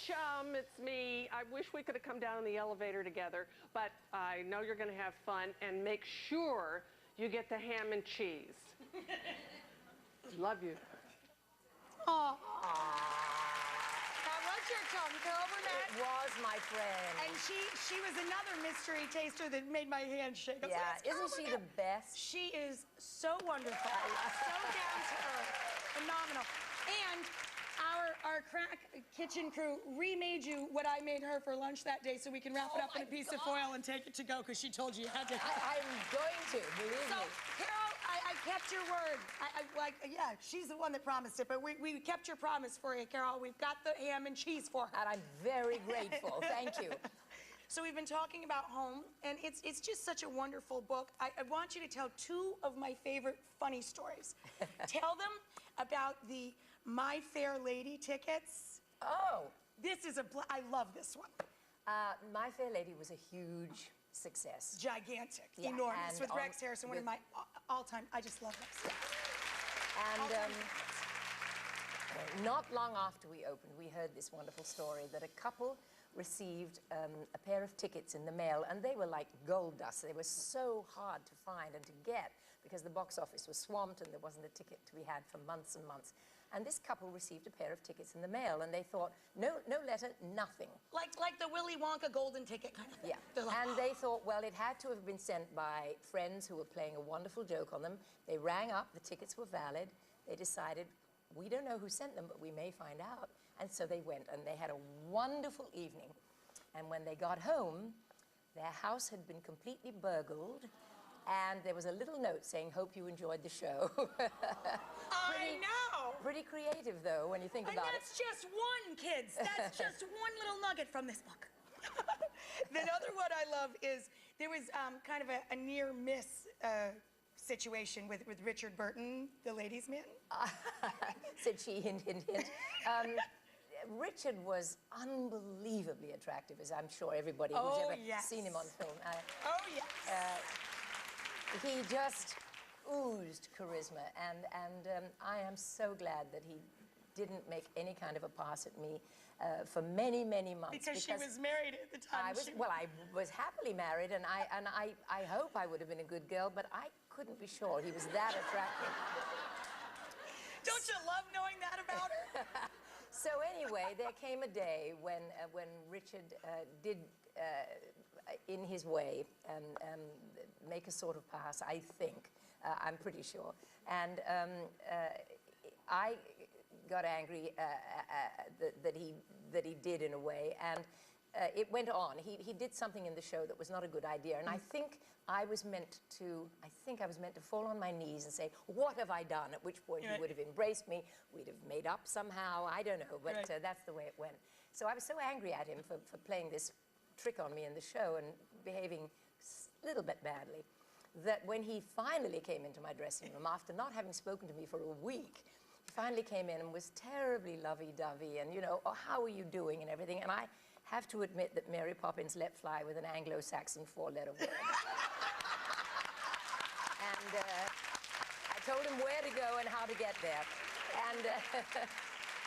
chum, it's me. I wish we could have come down in the elevator together, but I know you're going to have fun, and make sure you get the ham and cheese. Love you. Aww. That was your chum, Carol Burnett. It was my friend. And she was another mystery taster that made my hand shake. Yeah, isn't she the best? She is so wonderful, so down to earth, phenomenal. And our crack kitchen crew remade you what I made her for lunch that day so we can wrap it up in a piece of foil and take it to go because she told you you had to. I'm going to, believe me. Carol, I kept your word. Yeah, she's the one that promised it, but we kept your promise for you, Carol. We've got the ham and cheese for her. And I'm very grateful. Thank you. So we've been talking about home, and it's just such a wonderful book. I want you to tell two of my favorite funny stories. Tell them about the My Fair Lady tickets. Oh. This is I love this one. My Fair Lady was a huge success. Gigantic, yeah, enormous, with Rex Harrison, one of my all-time, I just love Rex. And not long after we opened, we heard this wonderful story that a couple received a pair of tickets in the mail, and they were like gold dust. They were so hard to find and to get because the box office was swamped and there wasn't a ticket to be had for months and months. And this couple received a pair of tickets in the mail, and they thought, no letter, nothing. Like the Willy Wonka golden ticket kind of thing. Yeah, like, and they thought, well, it had to have been sent by friends who were playing a wonderful joke on them. They rang up, the tickets were valid. They decided, we don't know who sent them, but we may find out. And so they went, and they had a wonderful evening. And when they got home, their house had been completely burgled, and there was a little note saying, hope you enjoyed the show. I know! Pretty creative, though, when you think about it. And that's just one, kids. That's just one little nugget from this book. The other one I love is, there was kind of a near-miss situation with Richard Burton, the ladies' man. Said she, hint, hint, hint. Richard was unbelievably attractive, as I'm sure everybody who's ever seen him on film. He just oozed charisma, and I am so glad that he didn't make any kind of a pass at me for many, many months. Because she was married at the time. I was happily married, and I hope I would have been a good girl, but I couldn't be sure he was that attractive. Don't you love knowing that about her? So anyway, there came a day when Richard did, in his way, make a sort of pass, I think. I'm pretty sure. And I got angry that he did in a way, and it went on. He did something in the show that was not a good idea, and I think I was meant to fall on my knees and say, what have I done? At which point he would have embraced me, we'd have made up somehow, I don't know, but that's the way it went. So I was so angry at him for playing this trick on me in the show and behaving a little bit badly, that when he finally came into my dressing room, after not having spoken to me for a week, he finally came in and was terribly lovey-dovey and, you know, oh, how are you doing and everything. And I have to admit that Mary Poppins let fly with an Anglo-Saxon four-letter word. And I told him where to go and how to get there. And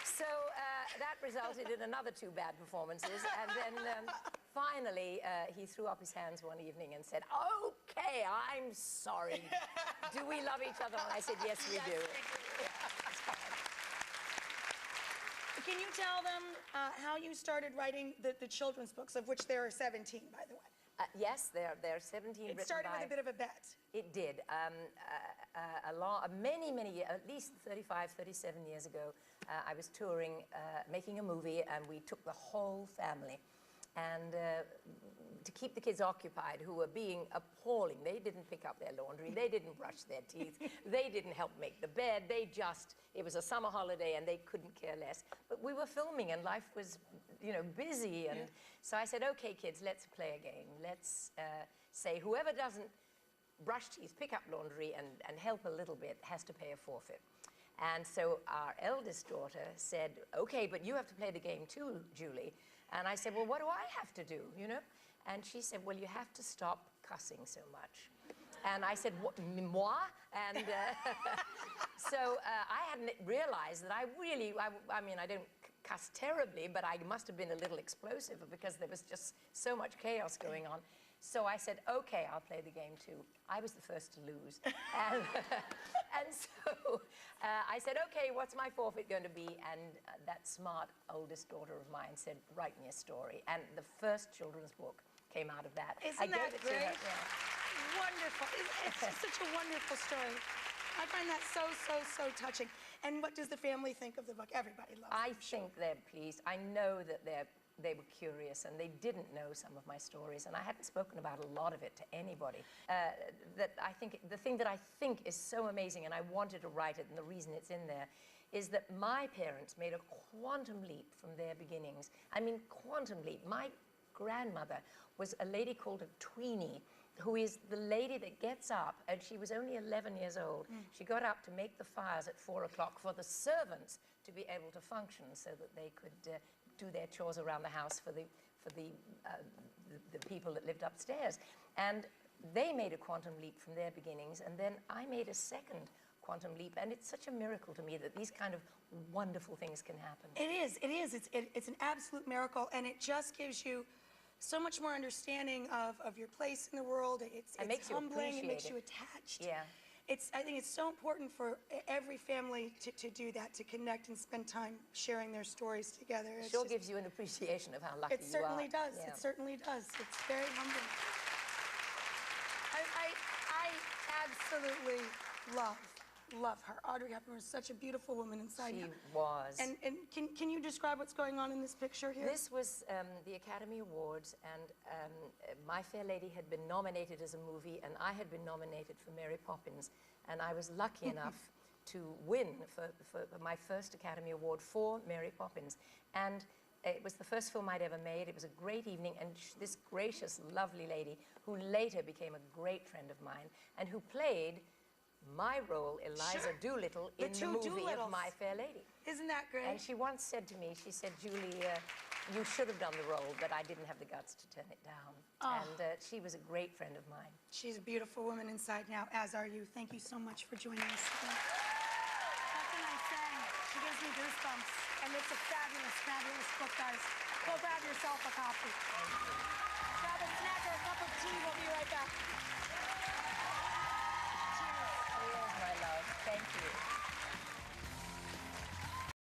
so that resulted in another 2 bad performances. And then finally, he threw up his hands one evening and said, okay, I'm sorry. Do we love each other? And I said, yes, we do. Can you tell them how you started writing the children's books, of which there are 17, by the way? Yes, there are 17 It started with a bit of a bet. It did. Many years, at least 35, 37 years ago, I was touring, making a movie, and we took the whole family. And to keep the kids occupied, who were being appalling. They didn't pick up their laundry. They didn't brush their teeth. They didn't help make the bed. It was a summer holiday, and they couldn't care less. But we were filming, and life was, you know, busy. And so I said, okay, kids, let's play a game. Let's say whoever doesn't brush teeth, pick up laundry, and help a little bit has to pay a forfeit. And so our eldest daughter said, okay, but you have to play the game too, Julie. And I said, well, what do I have to do, you know? And she said, well, you have to stop cussing so much. And I said, what, moi? And so I hadn't realized that I mean, I don't cuss terribly, but I must have been a little explosive because there was just so much chaos going on. So I said, okay, I'll play the game too. I was the first to lose. And so I said, okay, what's my forfeit going to be? And that smart oldest daughter of mine said, write me a story. And the first children's book came out of that. Isn't that gave it to her, great? yeah. Wonderful. It's just such a wonderful story. I find that so, so, so touching. And what does the family think of the book? Everybody loves it. I think they're pleased. I know that they were curious and they didn't know some of my stories, and I hadn't spoken about a lot of it to anybody. The thing that I think is so amazing, and I wanted to write it, and the reason it's in there, is that my parents made a quantum leap from their beginnings. I mean, quantum leap. My grandmother was a lady called a tweenie, who is the lady that gets up, and she was only 11 years old. She got up to make the fires at 4 o'clock for the servants to be able to function so that they could do their chores around the house for the people that lived upstairs. And they made a quantum leap from their beginnings, and then I made a second quantum leap, and it's such a miracle to me that these kind of wonderful things can happen. It is. It's an absolute miracle, and it just gives you so much more understanding of your place in the world. It's makes you humbling. It makes appreciate you it. attached. Yeah. I think it's so important for every family to do that, to connect and spend time sharing their stories together. It It's sure just- gives you an appreciation of how lucky you are. It certainly does. Yeah. It certainly does. It's very humbling. I absolutely love her. Audrey Hepburn was such a beautiful woman inside. She was. And can you describe what's going on in this picture here? This was the Academy Awards, and My Fair Lady had been nominated as a movie, and I had been nominated for Mary Poppins, and I was lucky enough to win for my first Academy Award for Mary Poppins. And it was the first film I'd ever made. It was a great evening, and this gracious, lovely lady, who later became a great friend of mine, and who played my role, Eliza Doolittle, The in the two movie Doolittles. of My Fair Lady. Isn't that great? And she once said to me, she said, Julie, you should have done the role, but I didn't have the guts to turn it down. And she was a great friend of mine. She's a beautiful woman inside now, as are you. Thank you so much for joining us today. How can I say? She gives me goosebumps. And it's a fabulous, fabulous book, guys. Go grab yourself a copy. Grab a snack or a cup of tea. We'll be right back. Cheers. Cheers, my love. Thank you.